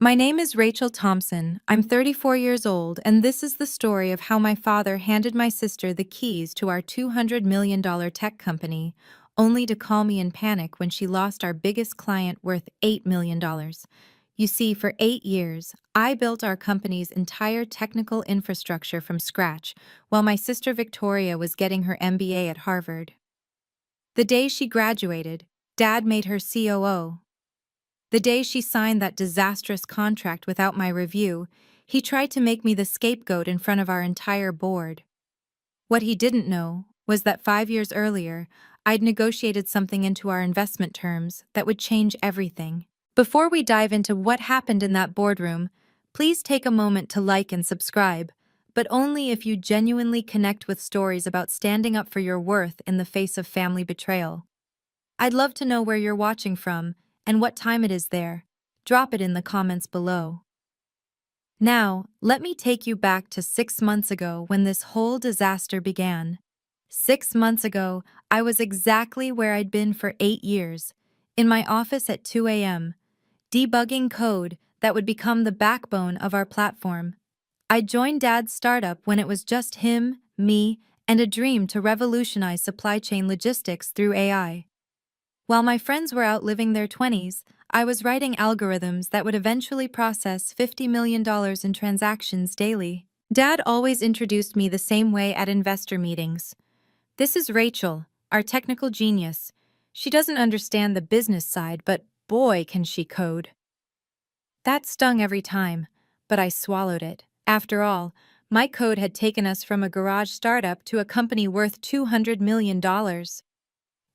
My name is Rachel Thompson. I'm 34 years old, and this is the story of how my father handed my sister the keys to our $200 million tech company, only to call me in panic when she lost our biggest client worth $8 million. You see, for 8 years, I built our company's entire technical infrastructure from scratch, while my sister Victoria was getting her MBA at Harvard. The day she graduated, Dad made her COO. The day she signed that disastrous contract without my review, he tried to make me the scapegoat in front of our entire board. What he didn't know was that 5 years earlier, I'd negotiated something into our investment terms that would change everything. Before we dive into what happened in that boardroom, please take a moment to like and subscribe, but only if you genuinely connect with stories about standing up for your worth in the face of family betrayal. I'd love to know where you're watching from and what time it is there. Drop it in the comments below. Now, let me take you back to 6 months ago when this whole disaster began. 6 months ago, I was exactly where I'd been for 8 years, in my office at 2 a.m., debugging code that would become the backbone of our platform. I joined Dad's startup when it was just him, me, and a dream to revolutionize supply chain logistics through AI. While my friends were out living their 20s, I was writing algorithms that would eventually process $50 million in transactions daily. Dad always introduced me the same way at investor meetings. This is Rachel, our technical genius. She doesn't understand the business side, but boy, can she code. That stung every time, but I swallowed it. After all, my code had taken us from a garage startup to a company worth $200 million.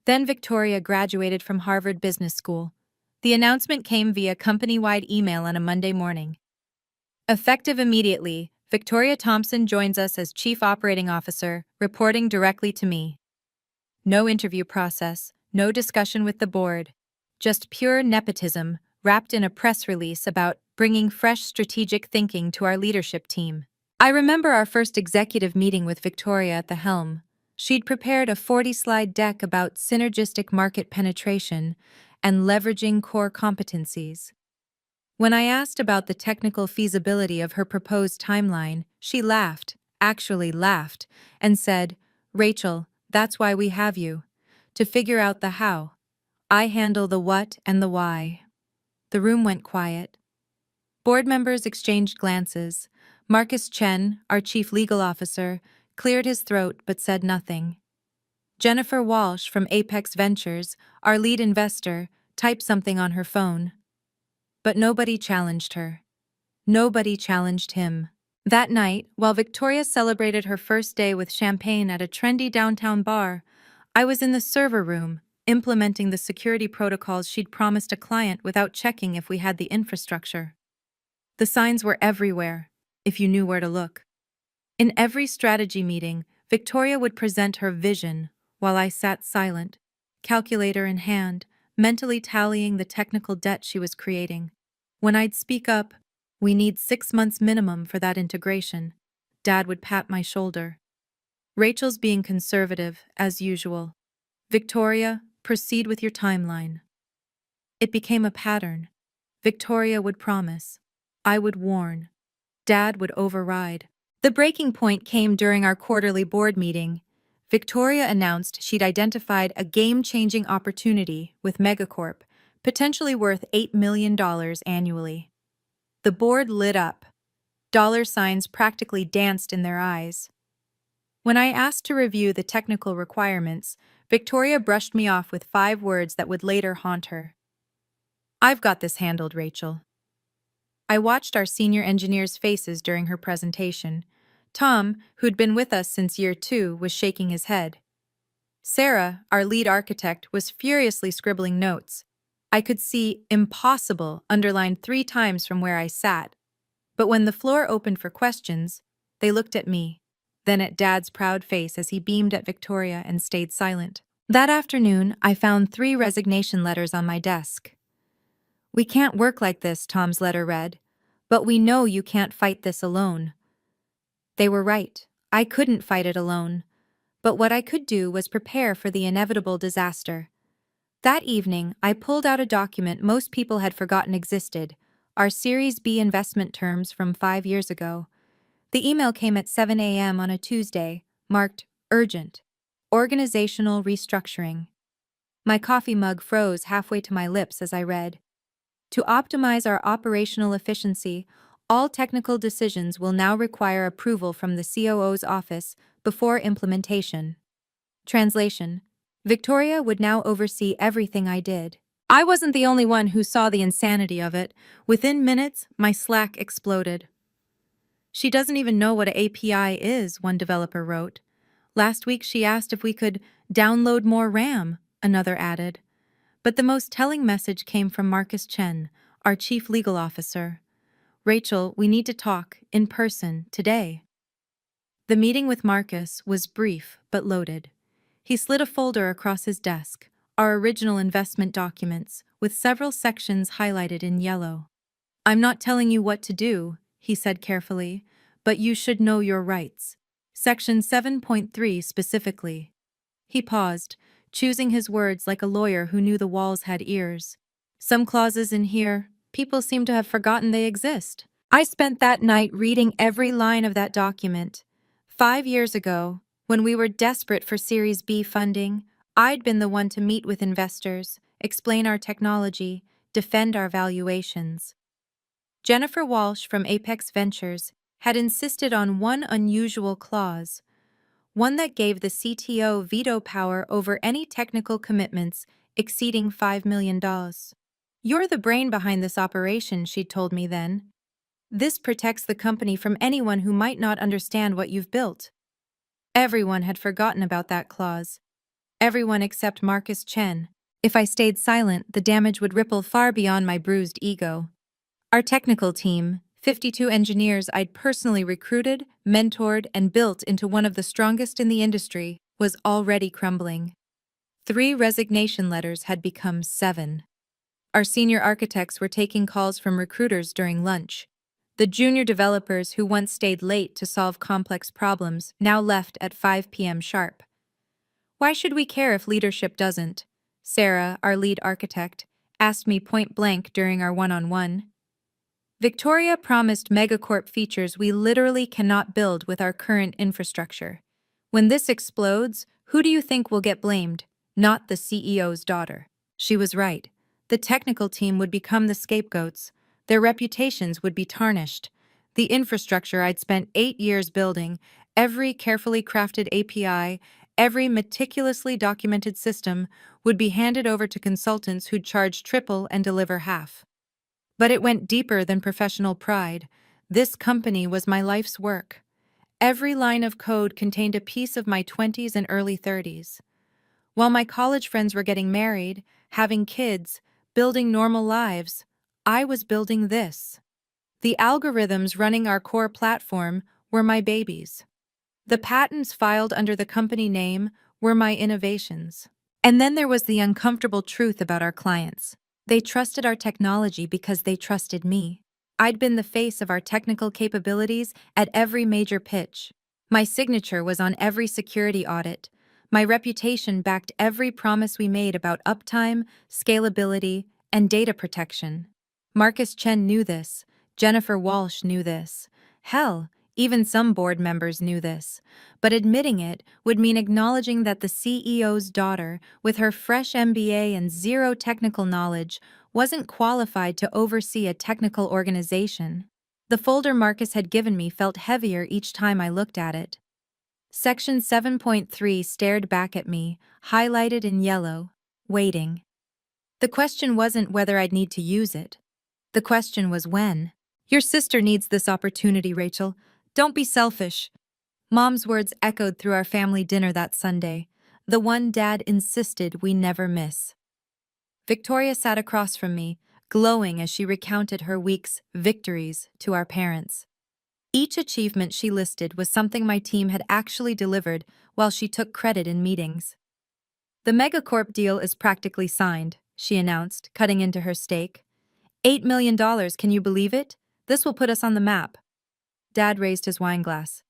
Then Victoria graduated from Harvard Business School. The announcement came via company-wide email on a Monday morning. Effective immediately, Victoria Thompson joins us as Chief Operating Officer, reporting directly to me. No interview process, no discussion with the board. Just pure nepotism, wrapped in a press release about bringing fresh strategic thinking to our leadership team. I remember our first executive meeting with Victoria at the helm. She'd prepared a 40-slide deck about synergistic market penetration and leveraging core competencies. When I asked about the technical feasibility of her proposed timeline, she laughed, actually laughed, and said, "Rachel, that's why we have you. To figure out the how. I handle the what and the why." The room went quiet. Board members exchanged glances. Marcus Chen, our chief legal officer, cleared his throat but said nothing. Jennifer Walsh from Apex Ventures, our lead investor, typed something on her phone. But nobody challenged her. Nobody challenged him. That night, while Victoria celebrated her first day with champagne at a trendy downtown bar, I was in the server room, implementing the security protocols she'd promised a client without checking if we had the infrastructure. The signs were everywhere, if you knew where to look. In every strategy meeting, Victoria would present her vision, while I sat silent, calculator in hand, mentally tallying the technical debt she was creating. When I'd speak up, "We need 6 months minimum for that integration," Dad would pat my shoulder. "Rachel's being conservative, as usual. Victoria, proceed with your timeline." It became a pattern. Victoria would promise. I would warn. Dad would override. The breaking point came during our quarterly board meeting. Victoria announced she'd identified a game-changing opportunity with Megacorp, potentially worth $8 million annually. The board lit up. Dollar signs practically danced in their eyes. When I asked to review the technical requirements, Victoria brushed me off with 5 words that would later haunt her. "I've got this handled, Rachel." I watched our senior engineers' faces during her presentation. Tom, who'd been with us since year 2, was shaking his head. Sarah, our lead architect, was furiously scribbling notes. I could see "impossible" underlined 3 times from where I sat. But when the floor opened for questions, they looked at me, then at Dad's proud face as he beamed at Victoria and stayed silent. That afternoon, I found 3 resignation letters on my desk. "We can't work like this," Tom's letter read. "But we know you can't fight this alone." They were right. I couldn't fight it alone. But what I could do was prepare for the inevitable disaster. That evening, I pulled out a document most people had forgotten existed, our Series B investment terms from 5 years ago. The email came at 7 a.m. on a Tuesday, marked urgent. Organizational restructuring. My coffee mug froze halfway to my lips as I read. To optimize our operational efficiency, all technical decisions will now require approval from the COO's office before implementation. Translation: Victoria would now oversee everything I did. I wasn't the only one who saw the insanity of it. Within minutes, my Slack exploded. She doesn't even know what an API is, one developer wrote. Last week she asked if we could download more RAM, another added. But the most telling message came from Marcus Chen, our chief legal officer. Rachel, we need to talk, in person, today. The meeting with Marcus was brief but loaded. He slid a folder across his desk, our original investment documents, with several sections highlighted in yellow. I'm not telling you what to do, he said carefully, but you should know your rights. Section 7.3 specifically. He paused, choosing his words like a lawyer who knew the walls had ears. Some clauses in here, people seem to have forgotten they exist. I spent that night reading every line of that document. 5 years ago, when we were desperate for Series B funding, I'd been the one to meet with investors, explain our technology, defend our valuations. Jennifer Walsh from Apex Ventures had insisted on one unusual clause, one that gave the CTO veto power over any technical commitments exceeding $5 million. You're the brain behind this operation, she'd told me then. This protects the company from anyone who might not understand what you've built. Everyone had forgotten about that clause. Everyone except Marcus Chen. If I stayed silent, the damage would ripple far beyond my bruised ego. Our technical team, 52 engineers I'd personally recruited, mentored, and built into one of the strongest in the industry, was already crumbling. 3 resignation letters had become 7. Our senior architects were taking calls from recruiters during lunch. The junior developers who once stayed late to solve complex problems now left at 5 p.m. sharp. Why should we care if leadership doesn't? Sarah, our lead architect, asked me point blank during our one-on-one. Victoria promised megacorp features we literally cannot build with our current infrastructure. When this explodes, who do you think will get blamed? Not the CEO's daughter. She was right. The technical team would become the scapegoats. Their reputations would be tarnished. The infrastructure I'd spent 8 years building, every carefully crafted API, every meticulously documented system, would be handed over to consultants who'd charge triple and deliver half. But it went deeper than professional pride. This company was my life's work. Every line of code contained a piece of my 20s and early 30s. While my college friends were getting married, having kids, building normal lives, I was building this. The algorithms running our core platform were my babies. The patents filed under the company name were my innovations. And then there was the uncomfortable truth about our clients. They trusted our technology because they trusted me. I'd been the face of our technical capabilities at every major pitch. My signature was on every security audit. My reputation backed every promise we made about uptime, scalability, and data protection. Marcus Chen knew this. Jennifer Walsh knew this. Hell, even some board members knew this. But admitting it would mean acknowledging that the CEO's daughter, with her fresh MBA and zero technical knowledge, wasn't qualified to oversee a technical organization. The folder Marcus had given me felt heavier each time I looked at it. Section 7.3 stared back at me, highlighted in yellow, waiting. The question wasn't whether I'd need to use it. The question was when. Your sister needs this opportunity, Rachel. Don't be selfish. Mom's words echoed through our family dinner that Sunday, the one Dad insisted we never miss. Victoria sat across from me, glowing as she recounted her week's victories to our parents. Each achievement she listed was something my team had actually delivered while she took credit in meetings. The Megacorp deal is practically signed, she announced, cutting into her steak. $8 million, can you believe it? This will put us on the map. Dad raised his wineglass.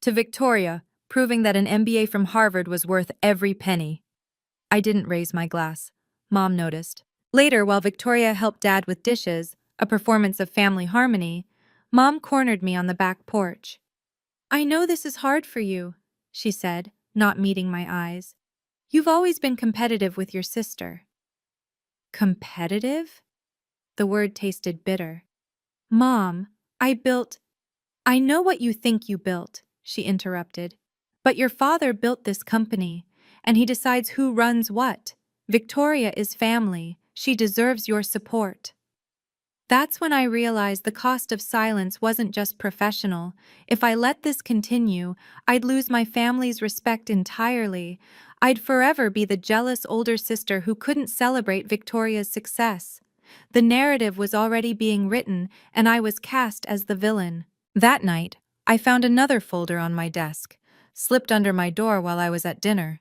To Victoria, proving that an MBA from Harvard was worth every penny. I didn't raise my glass. Mom noticed. Later, while Victoria helped Dad with dishes, a performance of family harmony, Mom cornered me on the back porch. "I know this is hard for you," she said, not meeting my eyes. "You've always been competitive with your sister." Competitive? The word tasted bitter. "Mom, I know what you think you built," she interrupted. "But your father built this company, and he decides who runs what. Victoria is family. She deserves your support." That's when I realized the cost of silence wasn't just professional. If I let this continue, I'd lose my family's respect entirely. I'd forever be the jealous older sister who couldn't celebrate Victoria's success. The narrative was already being written, and I was cast as the villain. That night, I found another folder on my desk, slipped under my door while I was at dinner.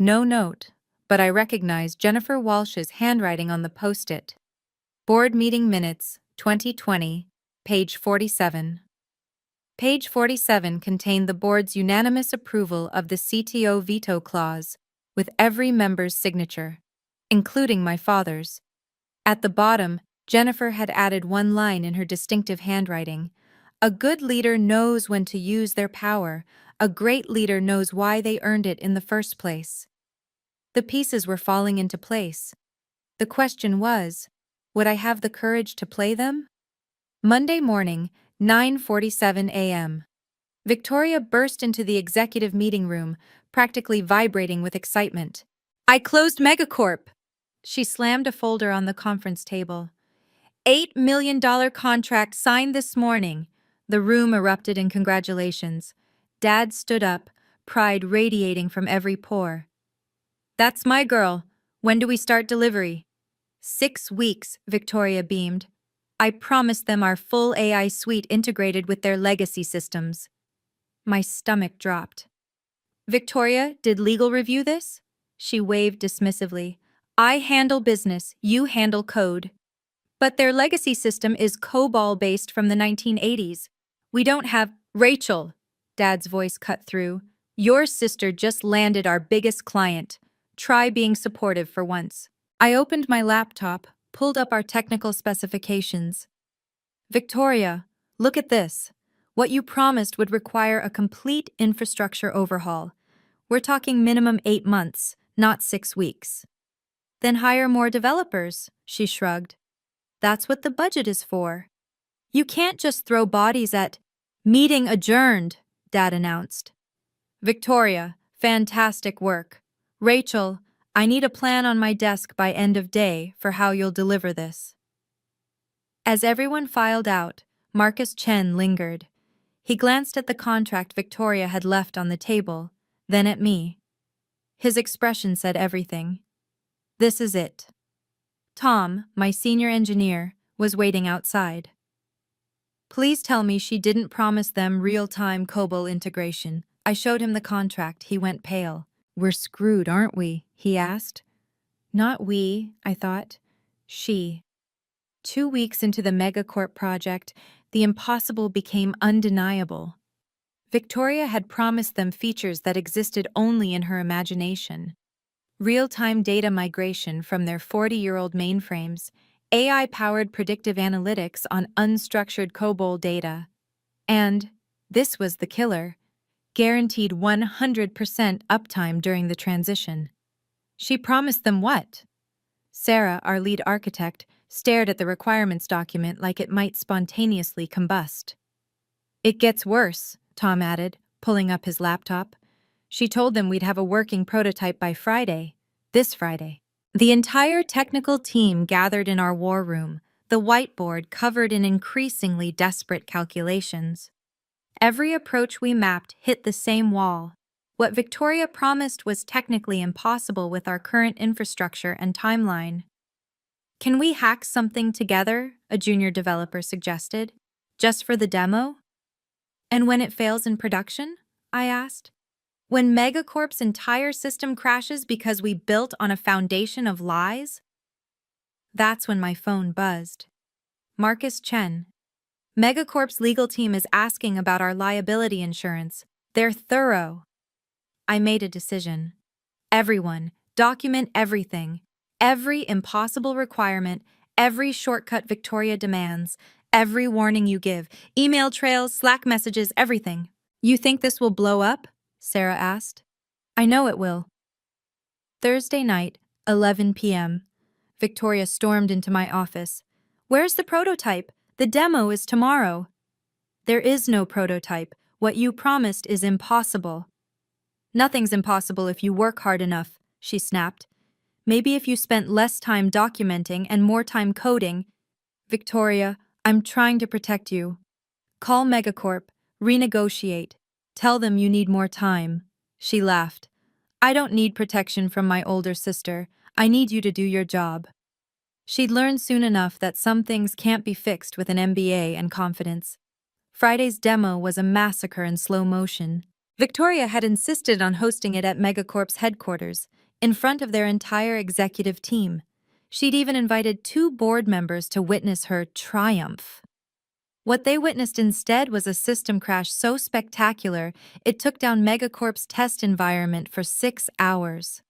No note, but I recognized Jennifer Walsh's handwriting on the post-it. Board Meeting Minutes, 2020, page 47. Page 47 contained the board's unanimous approval of the CTO veto clause, with every member's signature, including my father's. At the bottom, Jennifer had added one line in her distinctive handwriting. "A good leader knows when to use their power. A great leader knows why they earned it in the first place." The pieces were falling into place. The question was, would I have the courage to play them? Monday morning, 9:47 a.m. Victoria burst into the executive meeting room, practically vibrating with excitement. "I closed Megacorp!" She slammed a folder on the conference table. $8 million contract signed this morning." The room erupted in congratulations. Dad stood up, pride radiating from every pore. "That's my girl. When do we start delivery?" 6 weeks, Victoria beamed. "I promised them our full AI suite integrated with their legacy systems." My stomach dropped. "Victoria, did legal review this?" She waved dismissively. "I handle business, you handle code." "But their legacy system is COBOL-based from the 1980s. We don't have—" "Rachel," Dad's voice cut through, "your sister just landed our biggest client. Try being supportive for once." I opened my laptop, pulled up our technical specifications. "Victoria, look at this. What you promised would require a complete infrastructure overhaul. We're talking minimum 8 months, not 6 weeks." "Then hire more developers," she shrugged. "That's what the budget is for." "You can't just throw bodies at—" "Meeting adjourned," Dad announced. "Victoria, fantastic work. Rachel, I need a plan on my desk by end of day for how you'll deliver this." As everyone filed out, Marcus Chen lingered. He glanced at the contract Victoria had left on the table, then at me. His expression said everything. "This is it." Tom, my senior engineer, was waiting outside. "Please tell me she didn't promise them real-time COBOL integration." I showed him the contract. He went pale. "We're screwed, aren't we?" he asked. Not we, I thought. She. 2 weeks into the Megacorp project, the impossible became undeniable. Victoria had promised them features that existed only in her imagination. Real-time data migration from their 40-year-old mainframes, AI-powered predictive analytics on unstructured COBOL data. And, this was the killer, guaranteed 100% uptime during the transition. She promised them what? Sarah, our lead architect, stared at the requirements document like it might spontaneously combust. "It gets worse," Tom added, pulling up his laptop. "She told them we'd have a working prototype by Friday. This Friday." The entire technical team gathered in our war room, the whiteboard covered in increasingly desperate calculations. Every approach we mapped hit the same wall. What Victoria promised was technically impossible with our current infrastructure and timeline. "Can we hack something together?" a junior developer suggested. "Just for the demo?" "And when it fails in production?" I asked. "When Megacorp's entire system crashes because we built on a foundation of lies?" That's when my phone buzzed. Marcus Chen. "Megacorp's legal team is asking about our liability insurance. They're thorough." I made a decision. "Everyone, document everything. Every impossible requirement, Every shortcut Victoria demands, every warning you give, email trails, Slack messages, everything. You think this will blow up? Sarah asked. I know it will. Thursday night, 11 p.m. Victoria stormed into my office. Where's the prototype? The demo is tomorrow. There is no prototype. What you promised is impossible. Nothing's impossible if you work hard enough, she snapped. Maybe if you spent less time documenting and more time coding. Victoria, I'm trying to protect you. Call Megacorp, renegotiate. Tell them you need more time. She laughed. I don't need protection from my older sister. I need you to do your job. She'd learned soon enough that some things can't be fixed with an MBA and confidence. Friday's demo was a massacre in slow motion. Victoria had insisted on hosting it at Megacorp's headquarters, in front of their entire executive team. She'd even invited 2 board members to witness her triumph. What they witnessed instead was a system crash so spectacular it took down Megacorp's test environment for 6 hours.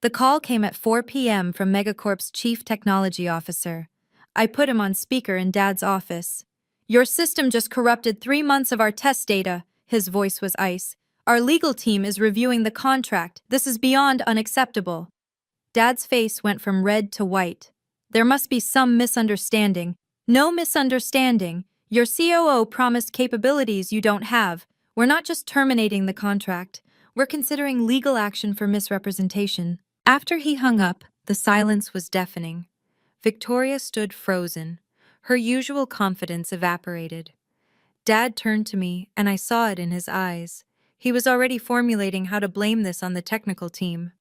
The call came at 4 p.m. from Megacorp's chief technology officer. I put him on speaker in Dad's office. Your system just corrupted 3 months of our test data. His voice was ice. Our legal team is reviewing the contract. This is beyond unacceptable. Dad's face went from red to white. There must be some misunderstanding. No misunderstanding. Your COO promised capabilities you don't have. We're not just terminating the contract. We're considering legal action for misrepresentation. After he hung up, the silence was deafening. Victoria stood frozen. Her usual confidence evaporated. Dad turned to me, and I saw it in his eyes. He was already formulating how to blame this on the technical team.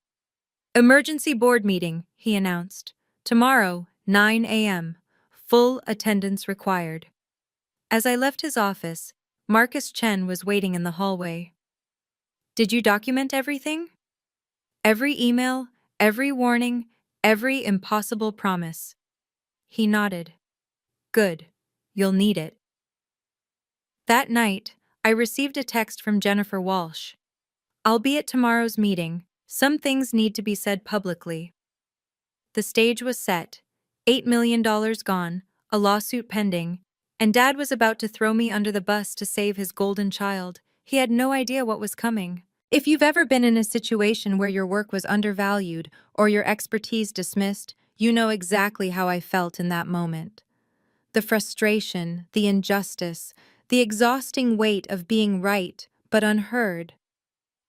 Emergency board meeting, he announced. Tomorrow, 9 a.m. Full attendance required. As I left his office, Marcus Chen was waiting in the hallway. Did you document everything? Every email, every warning, every impossible promise. He nodded. Good. You'll need it. That night, I received a text from Jennifer Walsh. I'll be at tomorrow's meeting. Some things need to be said publicly. The stage was set. $8 million gone, a lawsuit pending, and Dad was about to throw me under the bus to save his golden child. He had no idea what was coming. If you've ever been in a situation where your work was undervalued or your expertise dismissed, you know exactly how I felt in that moment. The frustration, the injustice, the exhausting weight of being right but unheard.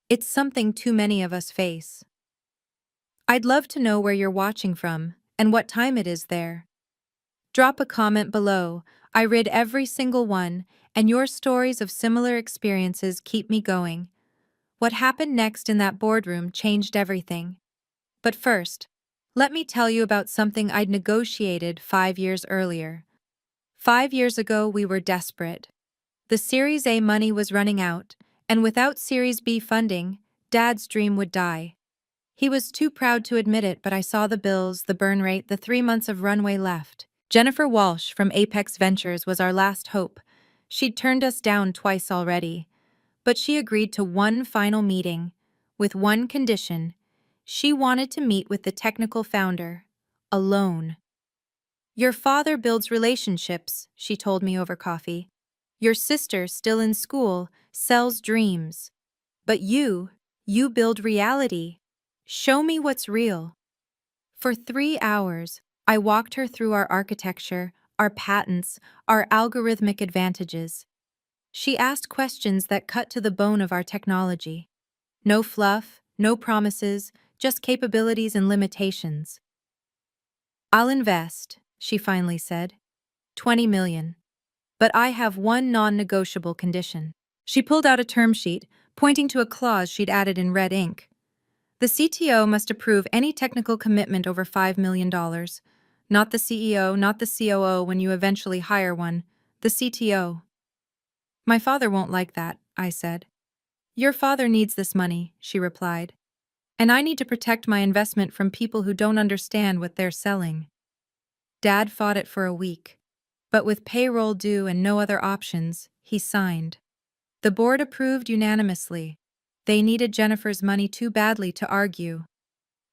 It's something too many of us face. I'd love to know where you're watching from and what time it is there. Drop a comment below. I read every single one, and your stories of similar experiences keep me going. What happened next in that boardroom changed everything. But first, let me tell you about something I'd negotiated 5 years earlier. 5 years ago, we were desperate. The Series A money was running out, and without Series B funding, Dad's dream would die. He was too proud to admit it, but I saw the bills, the burn rate, the 3 months of runway left. Jennifer Walsh from Apex Ventures was our last hope. She'd turned us down twice already. But she agreed to one final meeting, with one condition. She wanted to meet with the technical founder, alone. Your father builds relationships, she told me over coffee. Your sister, still in school, sells dreams. But you build reality. Show me what's real. For 3 hours, I walked her through our architecture, our patents, our algorithmic advantages. She asked questions that cut to the bone of our technology. No fluff, no promises, just capabilities and limitations. I'll invest, she finally said. 20 million. But I have one non-negotiable condition. She pulled out a term sheet, pointing to a clause she'd added in red ink. The CTO must approve any technical commitment over $5 million. Not the CEO, not the COO when you eventually hire one, the CTO. My father won't like that, I said. Your father needs this money, she replied. And I need to protect my investment from people who don't understand what they're selling. Dad fought it for a week. But with payroll due and no other options, he signed. The board approved unanimously. They needed Jennifer's money too badly to argue.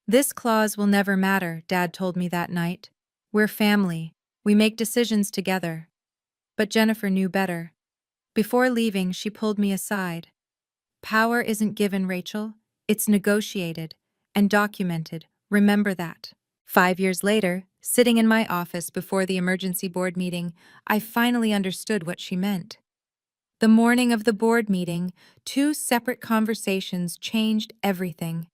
This clause will never matter, Dad told me that night. We're family. We make decisions together. But Jennifer knew better. Before leaving, she pulled me aside. Power isn't given, Rachel. It's negotiated and documented. Remember that. 5 years later, sitting in my office before the emergency board meeting, I finally understood what she meant. The morning of the board meeting, two separate conversations changed everything.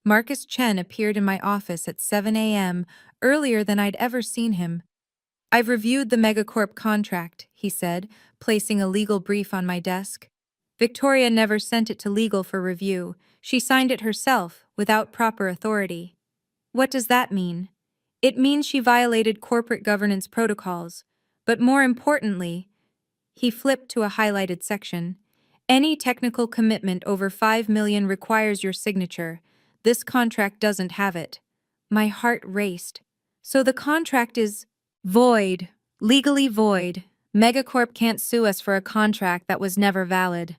Marcus Chen appeared in my office at 7 a.m., earlier than I'd ever seen him. "I've reviewed the Megacorp contract," he said, placing a legal brief on my desk. "Victoria never sent it to legal for review. She signed it herself, without proper authority." "What does that mean?" "It means she violated corporate governance protocols. But more importantly," he flipped to a highlighted section, "any technical commitment over 5 million requires your signature. This contract doesn't have it." My heart raced. "So the contract is void, legally void. Megacorp can't sue us for a contract that was never valid."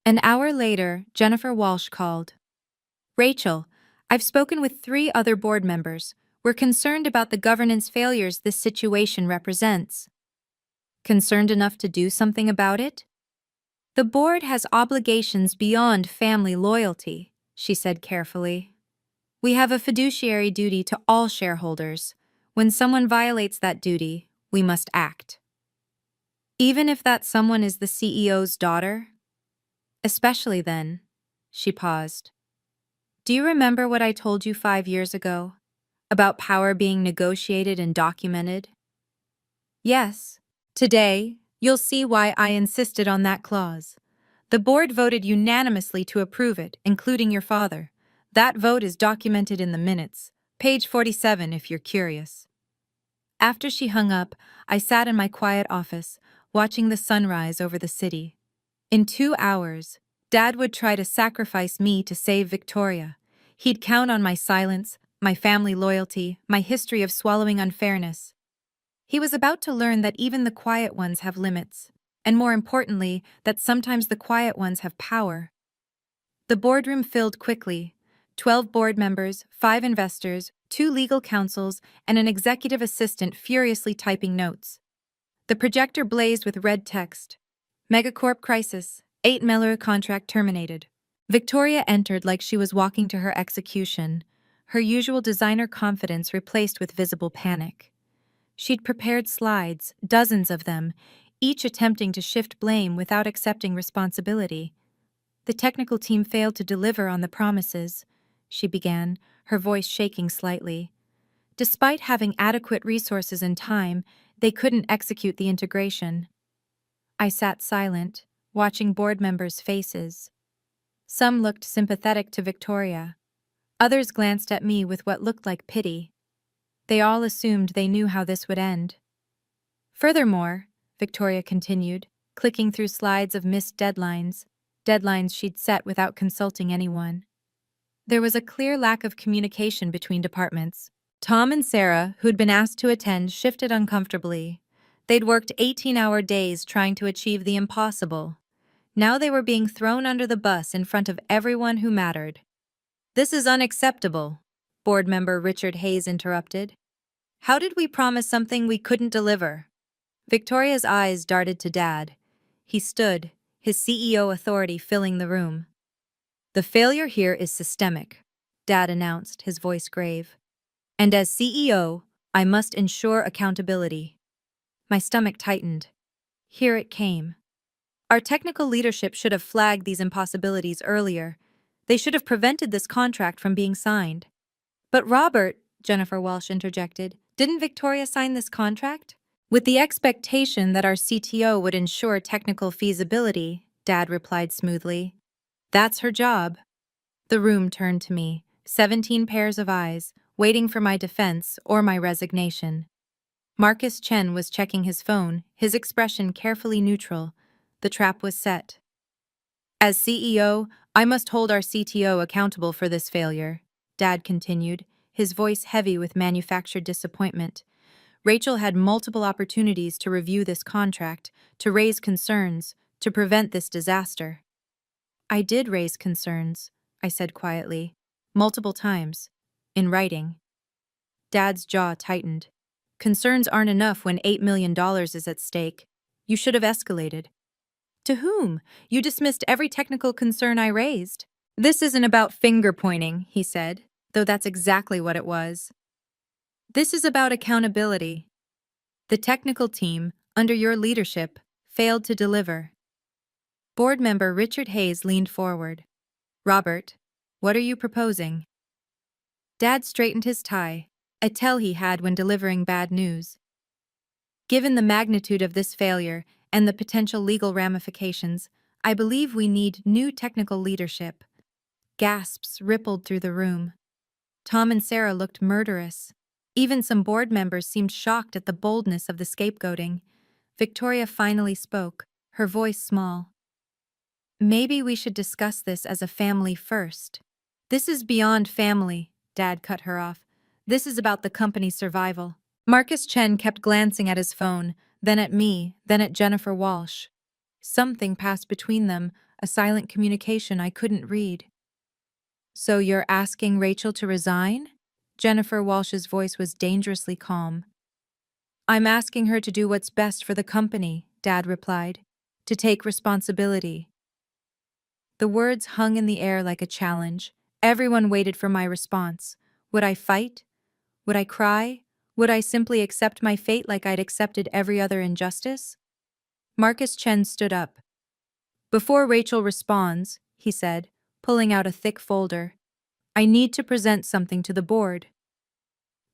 An hour later, Jennifer Walsh called. "Rachel, I've spoken with 3 other board members. We're concerned about the governance failures this situation represents." "Concerned enough to do something about it?" "The board has obligations beyond family loyalty," she said carefully. "We have a fiduciary duty to all shareholders. When someone violates that duty, we must act. Even if that someone is the CEO's daughter? Especially then." She paused. "Do you remember what I told you 5 years ago? About power being negotiated and documented?" "Yes. Today, you'll see why I insisted on that clause. The board voted unanimously to approve it, including your father. That vote is documented in the minutes, page 47 if you're curious." After she hung up, I sat in my quiet office, watching the sunrise over the city. In 2 hours, Dad would try to sacrifice me to save Victoria. He'd count on my silence, my family loyalty, my history of swallowing unfairness. He was about to learn that even the quiet ones have limits, and more importantly, that sometimes the quiet ones have power. The boardroom filled quickly. 12 board members, 5 investors, 2 legal counsels, and an executive assistant furiously typing notes. The projector blazed with red text. "Megacorp crisis. 8 Miller contract terminated." Victoria entered like she was walking to her execution, her usual designer confidence replaced with visible panic. She'd prepared slides, dozens of them, each attempting to shift blame without accepting responsibility. "The technical team failed to deliver on the promises," she began, her voice shaking slightly. "Despite having adequate resources and time, they couldn't execute the integration." I sat silent, watching board members' faces. Some looked sympathetic to Victoria. Others glanced at me with what looked like pity. They all assumed they knew how this would end. "Furthermore," Victoria continued, clicking through slides of missed deadlines she'd set without consulting anyone, "there was a clear lack of communication between departments. Tom and Sarah, who'd been asked to attend, shifted uncomfortably. They'd worked 18-hour days trying to achieve the impossible. Now they were being thrown under the bus in front of everyone who mattered." "This is unacceptable," board member Richard Hayes interrupted. "How did we promise something we couldn't deliver?" Victoria's eyes darted to Dad. He stood, his CEO authority filling the room. "The failure here is systemic," Dad announced, his voice grave. "And as CEO, I must ensure accountability." My stomach tightened. Here it came. Our technical leadership should have flagged these impossibilities earlier. They should have prevented this contract from being signed. "But Robert," Jennifer Walsh interjected, "didn't Victoria sign this contract?" "With the expectation that our CTO would ensure technical feasibility," Dad replied smoothly. "That's her job." The room turned to me, 17 pairs of eyes, waiting for my defense or my resignation. Marcus Chen was checking his phone, his expression carefully neutral. The trap was set. "As CEO, I must hold our CTO accountable for this failure," Dad continued, his voice heavy with manufactured disappointment. "Rachel had multiple opportunities to review this contract, to raise concerns, to prevent this disaster." "I did raise concerns," I said quietly, "multiple times. In writing." Dad's jaw tightened. Concerns aren't enough when $8 million is at stake. You should have escalated. To whom? You dismissed every technical concern I raised. This isn't about finger pointing, he said, though that's exactly what it was. This is about accountability. The technical team, under your leadership, failed to deliver. Board member Richard Hayes leaned forward. Robert, what are you proposing? Dad straightened his tie, a tell he had when delivering bad news. Given the magnitude of this failure and the potential legal ramifications, I believe we need new technical leadership. Gasps rippled through the room. Tom and Sarah looked murderous. Even some board members seemed shocked at the boldness of the scapegoating. Victoria finally spoke, her voice small. Maybe we should discuss this as a family first. This is beyond family, Dad cut her off. This is about the company's survival. Marcus Chen kept glancing at his phone, then at me, then at Jennifer Walsh. Something passed between them, a silent communication I couldn't read. So you're asking Rachel to resign? Jennifer Walsh's voice was dangerously calm. I'm asking her to do what's best for the company, Dad replied. To take responsibility. The words hung in the air like a challenge. Everyone waited for my response. Would I fight? Would I cry? Would I simply accept my fate like I'd accepted every other injustice? Marcus Chen stood up. Before Rachel responds, he said, pulling out a thick folder, I need to present something to the board.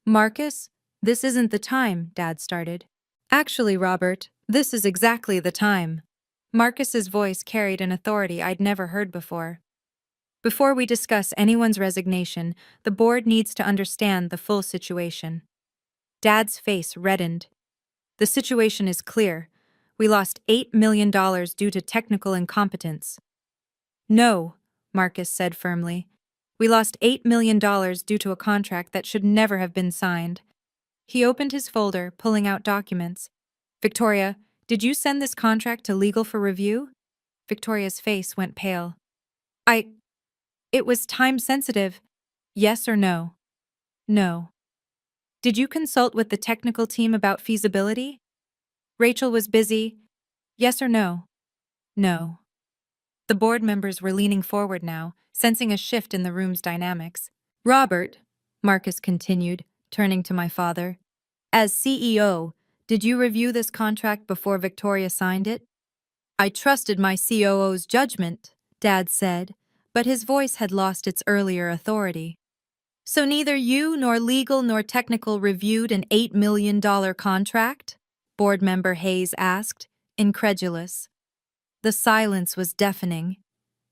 Marcus, this isn't the time, Dad started. Actually, Robert, this is exactly the time. Marcus's voice carried an authority I'd never heard before. Before we discuss anyone's resignation, the board needs to understand the full situation. Dad's face reddened. The situation is clear. We lost $8 million due to technical incompetence. No, Marcus said firmly. We lost $8 million due to a contract that should never have been signed. He opened his folder, pulling out documents. Victoria, did you send this contract to legal for review? Victoria's face went pale. It was time-sensitive. Yes or no? No. Did you consult with the technical team about feasibility? Rachel was busy. Yes or no? No. The board members were leaning forward now, sensing a shift in the room's dynamics. Robert, Marcus continued, turning to my father, as CEO, did you review this contract before Victoria signed it? I trusted my COO's judgment, Dad said, but his voice had lost its earlier authority. So neither you nor legal nor technical reviewed an $8 million contract? Board member Hayes asked, incredulous. The silence was deafening.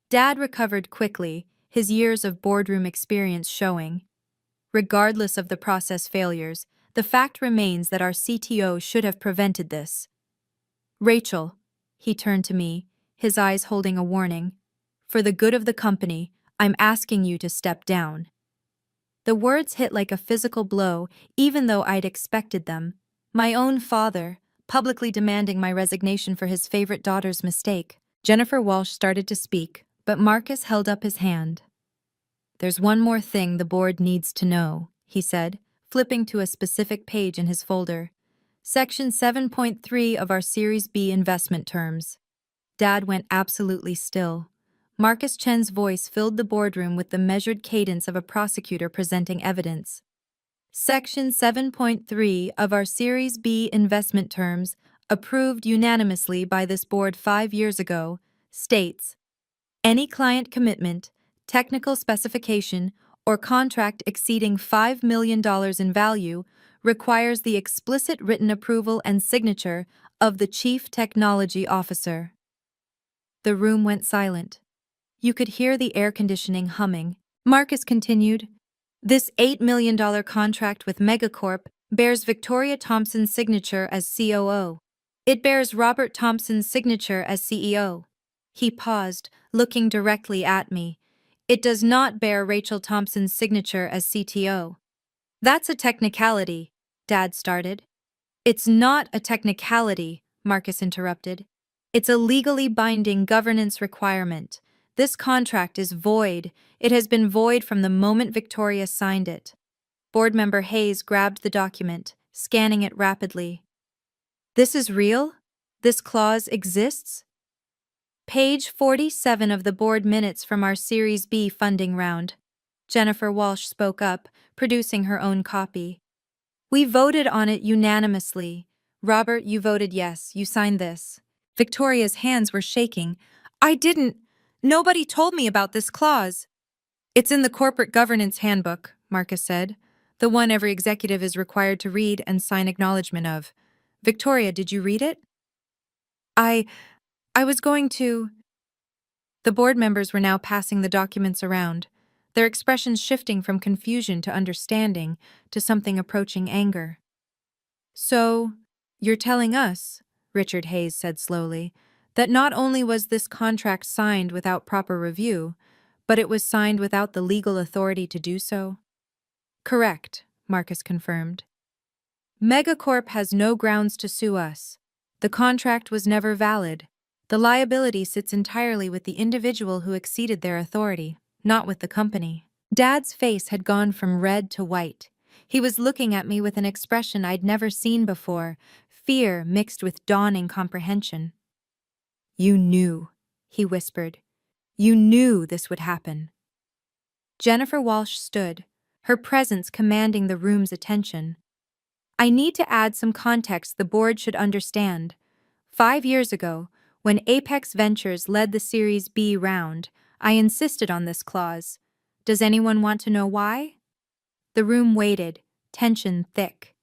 Dad recovered quickly, his years of boardroom experience showing. Regardless of the process failures, the fact remains that our CTO should have prevented this. Rachel, he turned to me, his eyes holding a warning. For the good of the company, I'm asking you to step down. The words hit like a physical blow, even though I'd expected them. My own father, publicly demanding my resignation for his favorite daughter's mistake. Jennifer Walsh started to speak, but Marcus held up his hand. There's one more thing the board needs to know, he said, flipping to a specific page in his folder. Section 7.3 of our Series B investment terms. Dad went absolutely still. Marcus Chen's voice filled the boardroom with the measured cadence of a prosecutor presenting evidence. Section 7.3 of our Series B investment terms, approved unanimously by this board 5 years ago, states, any client commitment, technical specification, or contract exceeding $5 million in value requires the explicit written approval and signature of the Chief Technology Officer. The room went silent. You could hear the air conditioning humming. Marcus continued, this $8 million contract with Megacorp bears Victoria Thompson's signature as COO. It bears Robert Thompson's signature as CEO. He paused, looking directly at me. It does not bear Rachel Thompson's signature as CTO. That's a technicality, Dad started. It's not a technicality, Marcus interrupted. It's a legally binding governance requirement. This contract is void. It has been void from the moment Victoria signed it. Board member Hayes grabbed the document, scanning it rapidly. This is real? This clause exists? Page 47 of the board minutes from our Series B funding round. Jennifer Walsh spoke up, producing her own copy. We voted on it unanimously. Robert, you voted yes. You signed this. Victoria's hands were shaking. I didn't. Nobody told me about this clause. It's in the corporate governance handbook, Marcus said. The one every executive is required to read and sign acknowledgement of. Victoria, did you read it? I was going to. The board members were now passing the documents around, their expressions shifting from confusion to understanding to something approaching anger. So, you're telling us, Richard Hayes said slowly, that not only was this contract signed without proper review, but it was signed without the legal authority to do so? Correct, Marcus confirmed. Megacorp has no grounds to sue us. The contract was never valid. The liability sits entirely with the individual who exceeded their authority, not with the company. Dad's face had gone from red to white. He was looking at me with an expression I'd never seen before, fear mixed with dawning comprehension. You knew, he whispered. You knew this would happen. Jennifer Walsh stood, her presence commanding the room's attention. I need to add some context the board should understand. 5 years ago, when Apex Ventures led the Series B round, I insisted on this clause. Does anyone want to know why? The room waited, tension thick.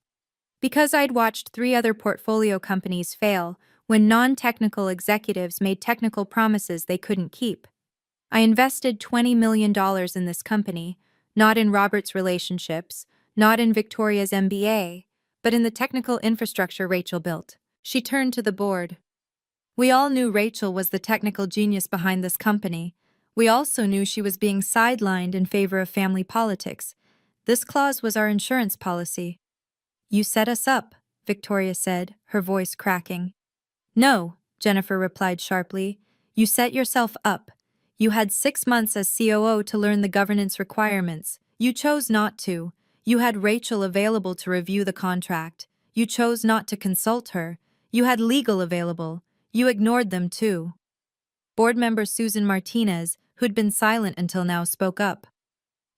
Because I'd watched 3 other portfolio companies fail when non-technical executives made technical promises they couldn't keep. I invested $20 million in this company, not in Robert's relationships, not in Victoria's MBA, but in the technical infrastructure Rachel built. She turned to the board. We all knew Rachel was the technical genius behind this company. We also knew she was being sidelined in favor of family politics. This clause was our insurance policy. You set us up, Victoria said, her voice cracking. No, Jennifer replied sharply. You set yourself up. You had 6 months as COO to learn the governance requirements. You chose not to. You had Rachel available to review the contract. You chose not to consult her. You had legal available. You ignored them too. Board member Susan Martinez, who'd been silent until now, spoke up.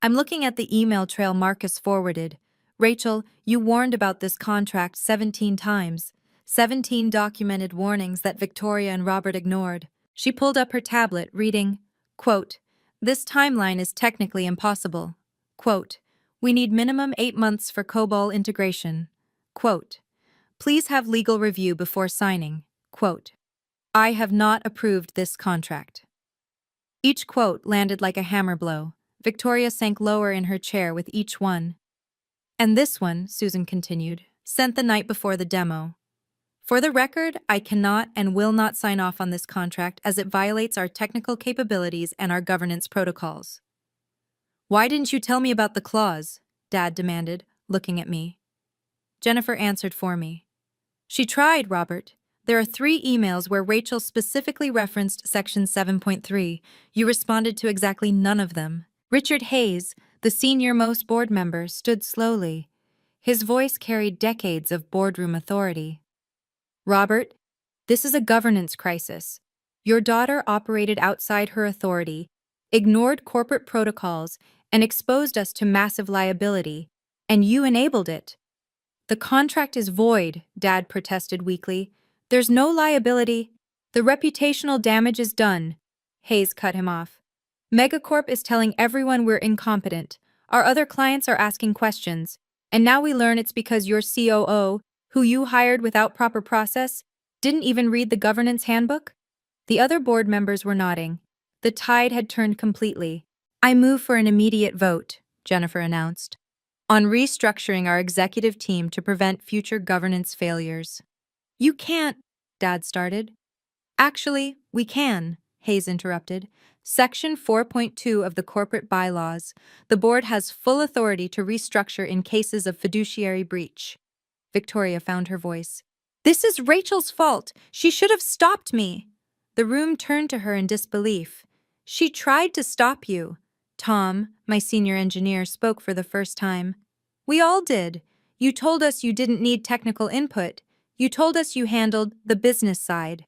I'm looking at the email trail Marcus forwarded. Rachel, you warned about this contract 17 times. 17 documented warnings that Victoria and Robert ignored. She pulled up her tablet, reading, quote, this timeline is technically impossible. Quote, we need minimum 8 months for COBOL integration. Quote, please have legal review before signing. Quote, I have not approved this contract. Each quote landed like a hammer blow. Victoria sank lower in her chair with each one. And this one, Susan continued, sent the night before the demo. For the record, I cannot and will not sign off on this contract as it violates our technical capabilities and our governance protocols. Why didn't you tell me about the clause? Dad demanded, looking at me. Jennifer answered for me. She tried, Robert. There are 3 emails where Rachel specifically referenced Section 7.3. You responded to exactly none of them. Richard Hayes, the senior-most board member, stood slowly. His voice carried decades of boardroom authority. Robert, this is a governance crisis. Your daughter operated outside her authority, ignored corporate protocols, and exposed us to massive liability, and you enabled it. The contract is void, Dad protested weakly. There's no liability. The reputational damage is done. Hayes cut him off. Megacorp is telling everyone we're incompetent. Our other clients are asking questions. And now we learn it's because your COO, who you hired without proper process, didn't even read the governance handbook? The other board members were nodding. The tide had turned completely. I move for an immediate vote, Jennifer announced, on restructuring our executive team to prevent future governance failures. You can't, Dad started. Actually, we can, Hayes interrupted. Section 4.2 of the corporate bylaws. The board has full authority to restructure in cases of fiduciary breach. Victoria found her voice. This is Rachel's fault. She should have stopped me. The room turned to her in disbelief. She tried to stop you. Tom, my senior engineer, spoke for the first time. We all did. You told us you didn't need technical input. You told us you handled the business side.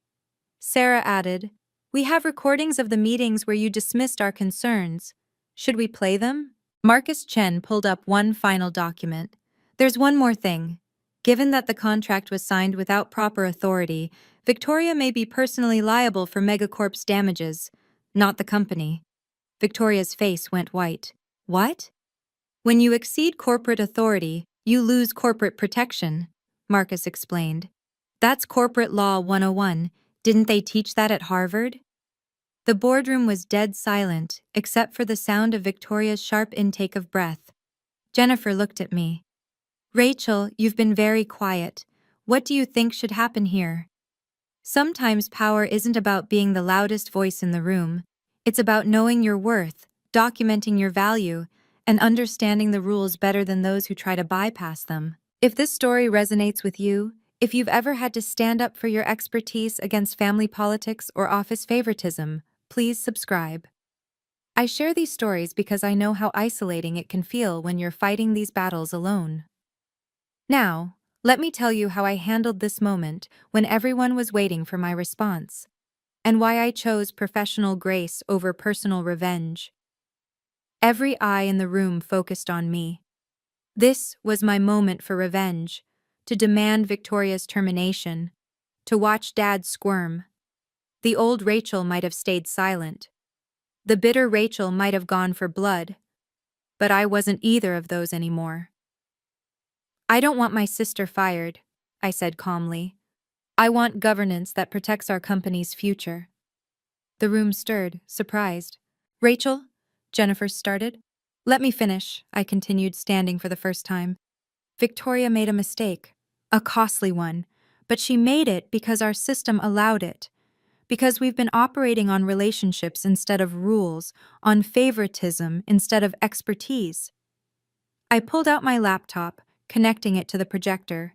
Sarah added, "We have recordings of the meetings where you dismissed our concerns. Should we play them?" Marcus Chen pulled up one final document. "There's one more thing. Given that the contract was signed without proper authority, Victoria may be personally liable for Megacorp's damages, not the company." Victoria's face went white. "What?" "When you exceed corporate authority, you lose corporate protection," Marcus explained. "That's Corporate Law 101. Didn't they teach that at Harvard?" The boardroom was dead silent, except for the sound of Victoria's sharp intake of breath. Jennifer looked at me. "Rachel, you've been very quiet. What do you think should happen here?" "Sometimes power isn't about being the loudest voice in the room. It's about knowing your worth, documenting your value, and understanding the rules better than those who try to bypass them." If this story resonates with you, if you've ever had to stand up for your expertise against family politics or office favoritism, please subscribe. I share these stories because I know how isolating it can feel when you're fighting these battles alone. Now, let me tell you how I handled this moment when everyone was waiting for my response, and why I chose professional grace over personal revenge. Every eye in the room focused on me. This was my moment for revenge, to demand Victoria's termination, to watch Dad squirm. The old Rachel might have stayed silent. The bitter Rachel might have gone for blood, but I wasn't either of those anymore. "I don't want my sister fired," I said calmly. "I want governance that protects our company's future." The room stirred, surprised. "Rachel?" Jennifer started. "Let me finish," I continued, standing for the first time. "Victoria made a mistake, a costly one, but she made it because our system allowed it. Because we've been operating on relationships instead of rules, on favoritism instead of expertise." I pulled out my laptop, connecting it to the projector.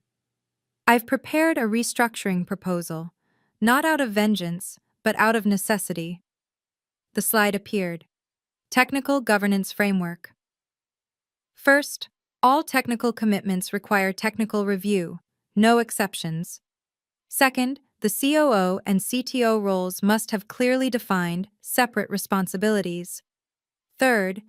"I've prepared a restructuring proposal, not out of vengeance, but out of necessity." The slide appeared. Technical Governance Framework. First, all technical commitments require technical review, no exceptions. Second, the COO and CTO roles must have clearly defined, separate responsibilities. Third,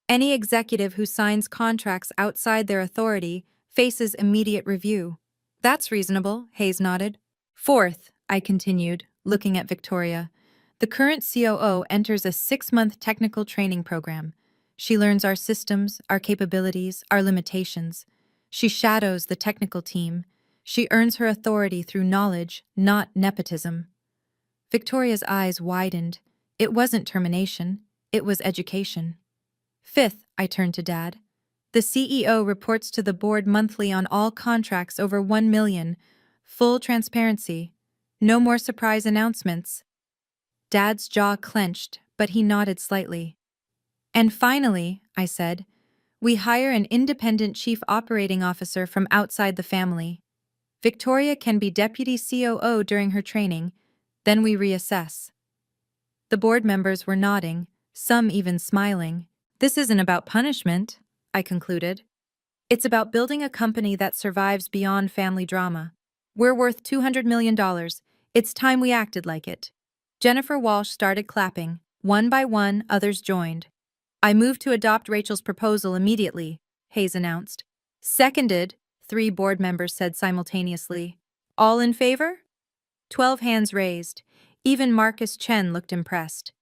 any executive who signs contracts outside their authority faces immediate review. "That's reasonable," Hayes nodded. "Fourth," I continued, looking at Victoria, "the current COO enters a 6-month technical training program. She learns our systems, our capabilities, our limitations. She shadows the technical team. She earns her authority through knowledge, not nepotism." Victoria's eyes widened. It wasn't termination, it was education. Fifth, I turned to Dad. "The CEO reports to the board monthly on all contracts over 1 million. Full transparency. No more surprise announcements." Dad's jaw clenched, but he nodded slightly. "And finally," I said, "we hire an independent chief operating officer from outside the family. Victoria can be deputy COO during her training, then we reassess." The board members were nodding, some even smiling. "This isn't about punishment," I concluded. "It's about building a company that survives beyond family drama. We're worth $200 million. It's time we acted like it." Jennifer Walsh started clapping. One by one, others joined. "I move to adopt Rachel's proposal immediately," Hayes announced. "Seconded," 3 board members said simultaneously. "All in favor?" 12 hands raised. Even Marcus Chen looked impressed.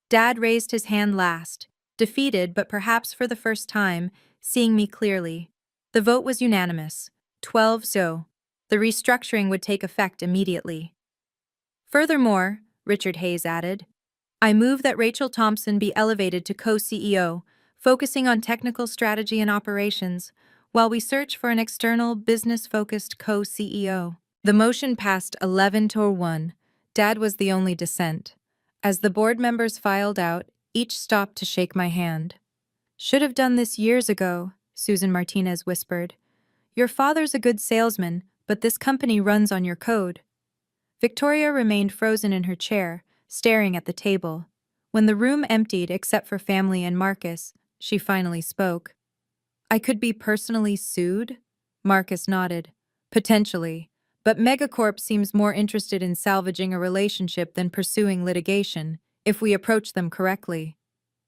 Dad raised his hand last, defeated but perhaps for the first time, seeing me clearly. The vote was unanimous. 12-0. The restructuring would take effect immediately. "Furthermore," Richard Hayes added, "I move that Rachel Thompson be elevated to co-CEO, focusing on technical strategy and operations, while we search for an external, business-focused co-CEO." The motion passed 11-1. Dad was the only dissent. As the board members filed out, each stopped to shake my hand. "Should have done this years ago," Susan Martinez whispered. "Your father's a good salesman, but this company runs on your code." Victoria remained frozen in her chair, staring at the table. When the room emptied except for family and Marcus, she finally spoke. "I could be personally sued?" Marcus nodded. Potentially. But Megacorp seems more interested in salvaging a relationship than pursuing litigation, if we approach them correctly.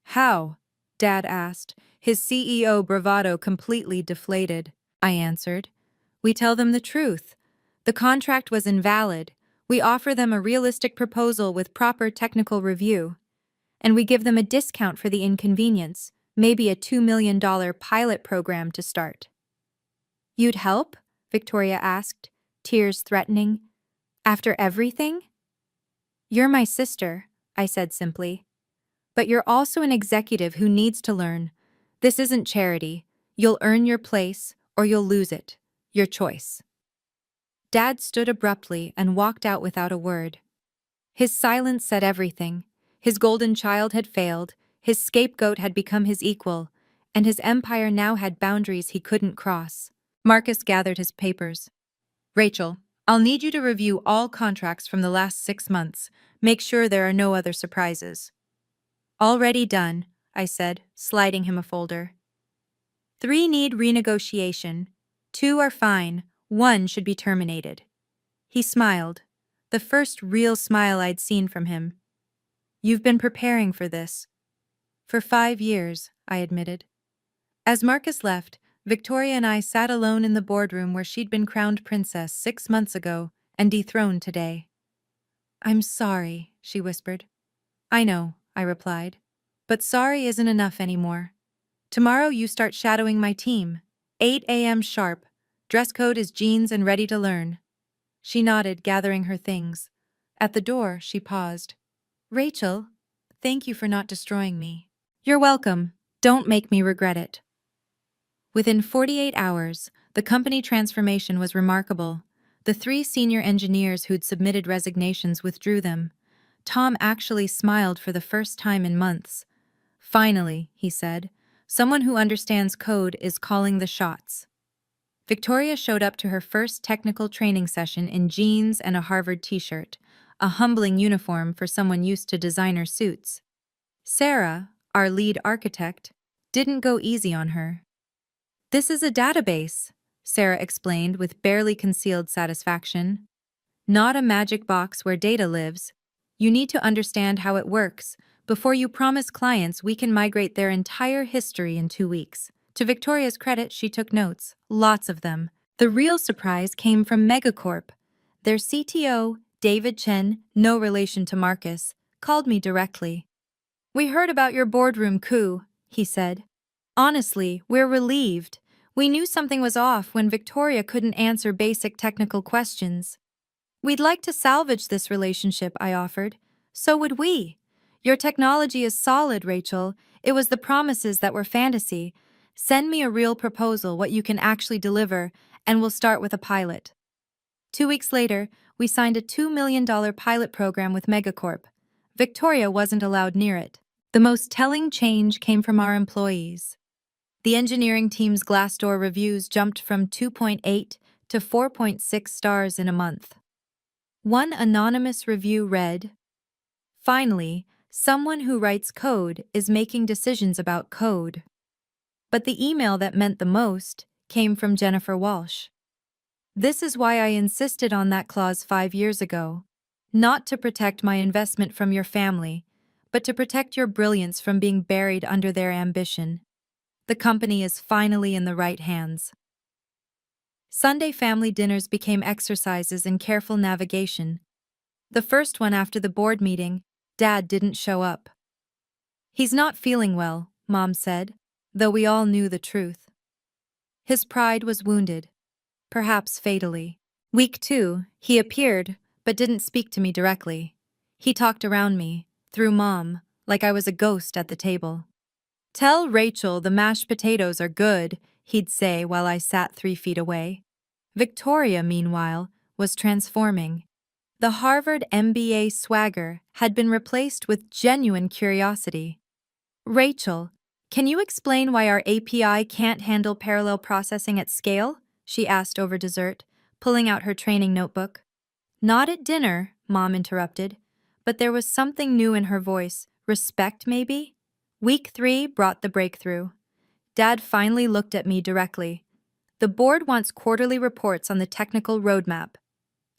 How? Dad asked, his CEO bravado completely deflated. I answered. We tell them the truth. The contract was invalid. We offer them a realistic proposal with proper technical review. And we give them a discount for the inconvenience, maybe a $2 million pilot program to start. You'd help? Victoria asked, tears threatening. After everything? You're my sister, I said simply. But you're also an executive who needs to learn. This isn't charity. You'll earn your place, or you'll lose it. Your choice. Dad stood abruptly and walked out without a word. His silence said everything. His golden child had failed, his scapegoat had become his equal, and his empire now had boundaries he couldn't cross. Marcus gathered his papers. Rachel, I'll need you to review all contracts from the last 6 months. Make sure there are no other surprises. Already done, I said, sliding him a folder. 3 need renegotiation. 2 are fine. 1 should be terminated. He smiled, the first real smile I'd seen from him. You've been preparing for this. For 5 years, I admitted. As Marcus left, Victoria and I sat alone in the boardroom where she'd been crowned princess 6 months ago and dethroned today. I'm sorry, she whispered. I know, I replied. But sorry isn't enough anymore. Tomorrow you start shadowing my team. 8 a.m. sharp. Dress code is jeans and ready to learn. She nodded, gathering her things. At the door, she paused. Rachel, thank you for not destroying me. You're welcome. Don't make me regret it. Within 48 hours, the company transformation was remarkable. The 3 senior engineers who'd submitted resignations withdrew them. Tom actually smiled for the first time in months. Finally, he said, someone who understands code is calling the shots. Victoria showed up to her first technical training session in jeans and a Harvard t-shirt, a humbling uniform for someone used to designer suits. Sarah, our lead architect, didn't go easy on her. This is a database, Sarah explained with barely concealed satisfaction. Not a magic box where data lives. You need to understand how it works. Before you promise clients we can migrate their entire history in 2 weeks. To Victoria's credit, she took notes, lots of them. The real surprise came from Megacorp. Their CTO, David Chen, no relation to Marcus, called me directly. We heard about your boardroom coup, he said. Honestly, we're relieved. We knew something was off when Victoria couldn't answer basic technical questions. We'd like to salvage this relationship, I offered. So would we. Your technology is solid, Rachel. It was the promises that were fantasy. Send me a real proposal, what you can actually deliver, and we'll start with a pilot. 2 weeks later, we signed a $2 million pilot program with Megacorp. Victoria wasn't allowed near it. The most telling change came from our employees. The engineering team's Glassdoor reviews jumped from 2.8 to 4.6 stars in a month. One anonymous review read, "Finally, someone who writes code is making decisions about code." But the email that meant the most came from Jennifer Walsh. This is why I insisted on that clause 5 years ago. Not to protect my investment from your family, but to protect your brilliance from being buried under their ambition. The company is finally in the right hands. Sunday family dinners became exercises in careful navigation. The first one after the board meeting, Dad didn't show up. He's not feeling well, Mom said, though we all knew the truth. His pride was wounded, perhaps fatally. Week 2, he appeared, but didn't speak to me directly. He talked around me, through Mom, like I was a ghost at the table. Tell Rachel the mashed potatoes are good, he'd say while I sat 3 feet away. Victoria, meanwhile, was transforming. The Harvard MBA swagger had been replaced with genuine curiosity. Rachel, can you explain why our API can't handle parallel processing at scale? She asked over dessert, pulling out her training notebook. Not at dinner, Mom interrupted, but there was something new in her voice. Respect, maybe? Week 3 brought the breakthrough. Dad finally looked at me directly. The board wants quarterly reports on the technical roadmap.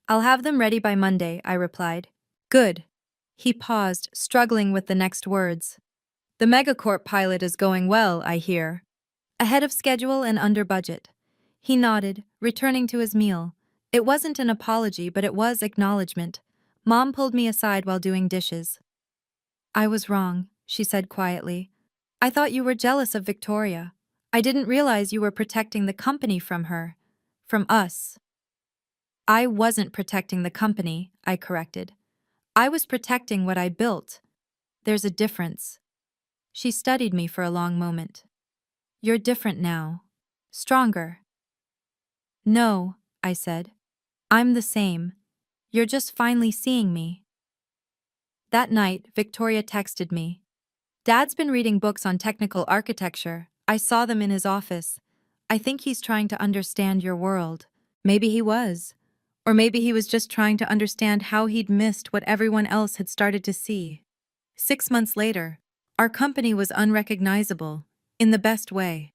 I'll have them ready by Monday, I replied. Good. He paused, struggling with the next words. The Megacorp pilot is going well, I hear. Ahead of schedule and under budget. He nodded, returning to his meal. It wasn't an apology, but it was acknowledgement. Mom pulled me aside while doing dishes. I was wrong, she said quietly. I thought you were jealous of Victoria. I didn't realize you were protecting the company from her. From us. I wasn't protecting the company, I corrected. I was protecting what I built. There's a difference. She studied me for a long moment. You're different now. Stronger. No, I said. I'm the same. You're just finally seeing me. That night, Victoria texted me. Dad's been reading books on technical architecture. I saw them in his office. I think he's trying to understand your world. Maybe he was. Or maybe he was just trying to understand how he'd missed what everyone else had started to see. 6 months later, our company was unrecognizable, in the best way.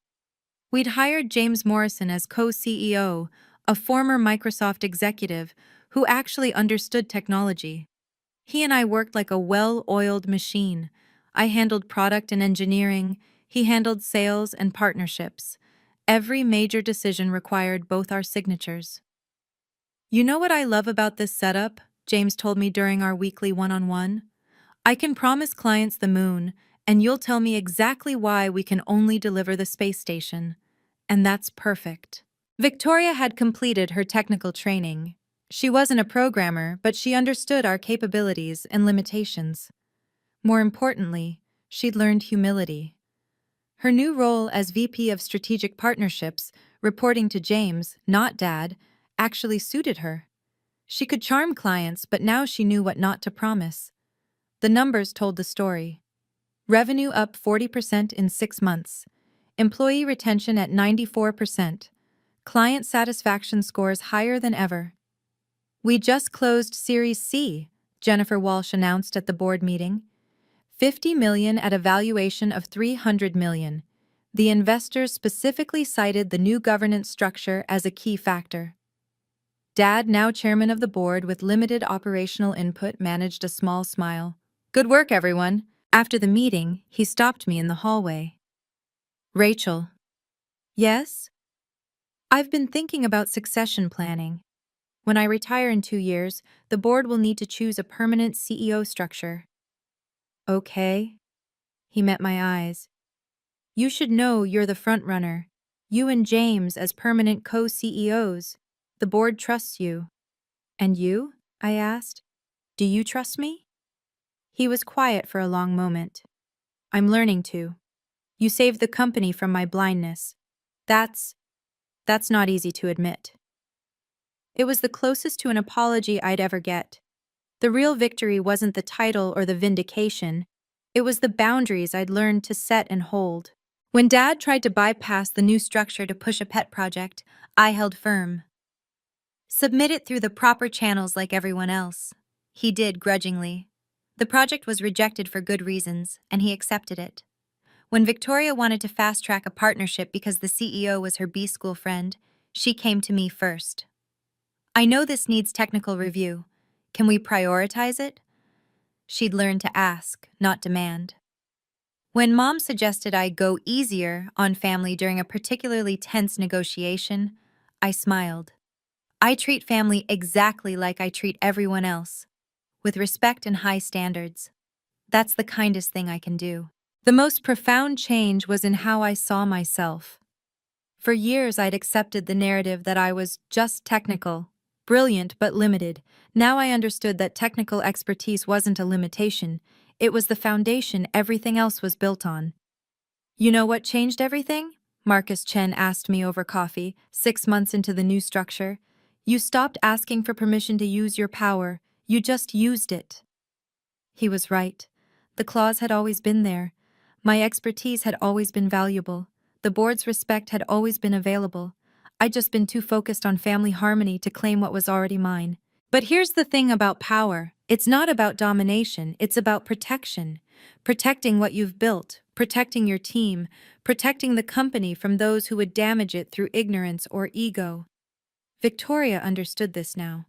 We'd hired James Morrison as co-CEO, a former Microsoft executive who actually understood technology. He and I worked like a well-oiled machine. I handled product and engineering, he handled sales and partnerships. Every major decision required both our signatures. You know what I love about this setup? James told me during our weekly one-on-one. I can promise clients the moon, and you'll tell me exactly why we can only deliver the space station. And that's perfect. Victoria had completed her technical training. She wasn't a programmer, but she understood our capabilities and limitations. More importantly, she'd learned humility. Her new role as VP of Strategic Partnerships, reporting to James, not Dad, actually suited her. She could charm clients, but now she knew what not to promise. The numbers told the story. Revenue up 40% in 6 months. Employee retention at 94%. Client satisfaction scores higher than ever. We just closed Series C, Jennifer Walsh announced at the board meeting. $50 million at a valuation of $300 million. The investors specifically cited the new governance structure as a key factor. Dad, now chairman of the board with limited operational input, managed a small smile. Good work, everyone. After the meeting, he stopped me in the hallway. Rachel. Yes? I've been thinking about succession planning. When I retire in 2 years, the board will need to choose a permanent CEO structure. Okay. He met my eyes. You should know you're the front runner. You and James as permanent co-CEOs. The board trusts you. And you? I asked. Do you trust me? He was quiet for a long moment. I'm learning to. You saved the company from my blindness. That's not easy to admit. It was the closest to an apology I'd ever get. The real victory wasn't the title or the vindication. It was the boundaries I'd learned to set and hold. When Dad tried to bypass the new structure to push a pet project, I held firm. Submit it through the proper channels like everyone else. He did grudgingly. The project was rejected for good reasons, and he accepted it. When Victoria wanted to fast-track a partnership because the CEO was her B-school friend, she came to me first. I know this needs technical review. Can we prioritize it? She'd learned to ask, not demand. When Mom suggested I go easier on family during a particularly tense negotiation, I smiled. I treat family exactly like I treat everyone else, with respect and high standards. That's the kindest thing I can do. The most profound change was in how I saw myself. For years, I'd accepted the narrative that I was just technical, brilliant but limited. Now I understood that technical expertise wasn't a limitation. It was the foundation everything else was built on. You know what changed everything? Marcus Chen asked me over coffee, 6 months into the new structure. You stopped asking for permission to use your power. You just used it. He was right. The clause had always been there. My expertise had always been valuable. The board's respect had always been available. I'd just been too focused on family harmony to claim what was already mine. But here's the thing about power. It's not about domination, it's about protection. Protecting what you've built, protecting your team, protecting the company from those who would damage it through ignorance or ego. Victoria understood this now.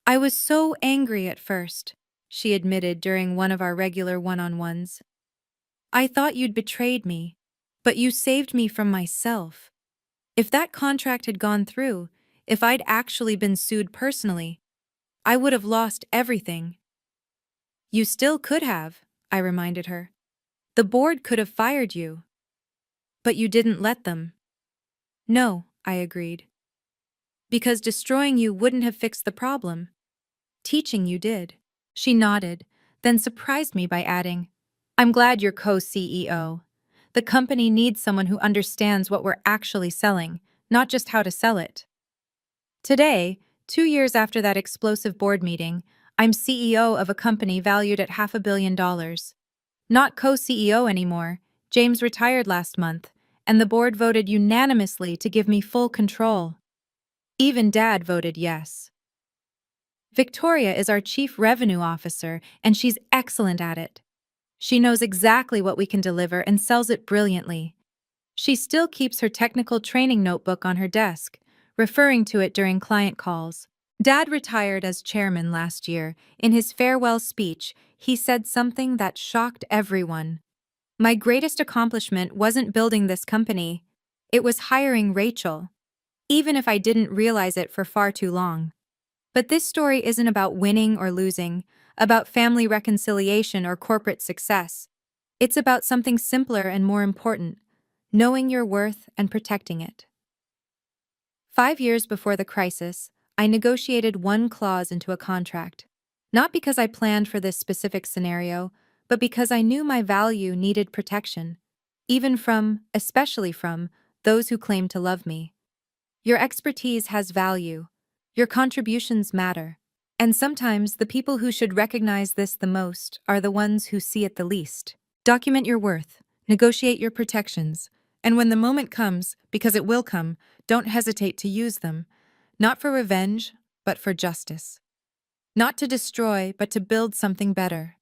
I was so angry at first, she admitted during one of our regular one-on-ones. I thought you'd betrayed me, but you saved me from myself. If that contract had gone through, if I'd actually been sued personally, I would have lost everything. You still could have, I reminded her. The board could have fired you. But you didn't let them. No, I agreed. Because destroying you wouldn't have fixed the problem. Teaching you did. She nodded, then surprised me by adding, I'm glad you're co-CEO. The company needs someone who understands what we're actually selling, not just how to sell it. Today, 2 years after that explosive board meeting, I'm CEO of a company valued at $500 million. Not co-CEO anymore. James retired last month, and the board voted unanimously to give me full control. Even Dad voted yes. Victoria is our Chief Revenue Officer, and she's excellent at it. She knows exactly what we can deliver and sells it brilliantly. She still keeps her technical training notebook on her desk, referring to it during client calls. Dad retired as chairman last year. In his farewell speech, he said something that shocked everyone. My greatest accomplishment wasn't building this company. It was hiring Rachel, even if I didn't realize it for far too long. But this story isn't about winning or losing, about family reconciliation or corporate success. It's about something simpler and more important, knowing your worth and protecting it. 5 years before the crisis, I negotiated one clause into a contract. Not because I planned for this specific scenario, but because I knew my value needed protection, especially from, those who claim to love me. Your expertise has value. Your contributions matter. And sometimes the people who should recognize this the most are the ones who see it the least. Document your worth, negotiate your protections, and when the moment comes, because it will come, don't hesitate to use them, not for revenge, but for justice. Not to destroy, but to build something better.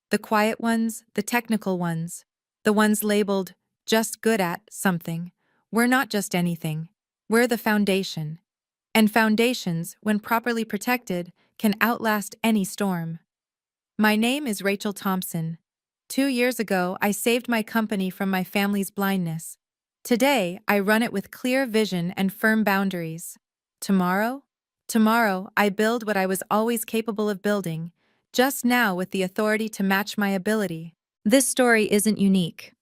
The quiet ones, the technical ones, the ones labeled just good at something. We're not just anything. We're the foundation. And foundations, when properly protected, can outlast any storm. My name is Rachel Thompson. 2 years ago, I saved my company from my family's blindness. Today, I run it with clear vision and firm boundaries. Tomorrow? Tomorrow, I build what I was always capable of building, just now with the authority to match my ability. This story isn't unique.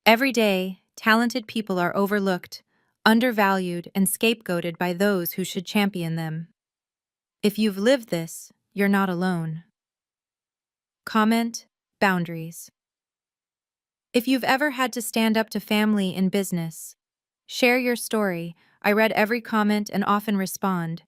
Every day, talented people are overlooked, undervalued, and scapegoated by those who should champion them. If you've lived this, you're not alone. Comment: boundaries. If you've ever had to stand up to family in business, share your story. I read every comment and often respond.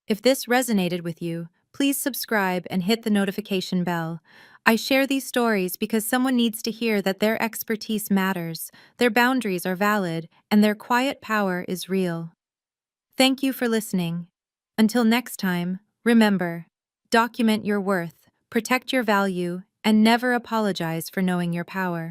If this resonated with you, please subscribe and hit the notification bell. I share these stories because someone needs to hear that their expertise matters, their boundaries are valid, and their quiet power is real. Thank you for listening. Until next time, remember, document your worth, protect your value, and never apologize for knowing your power.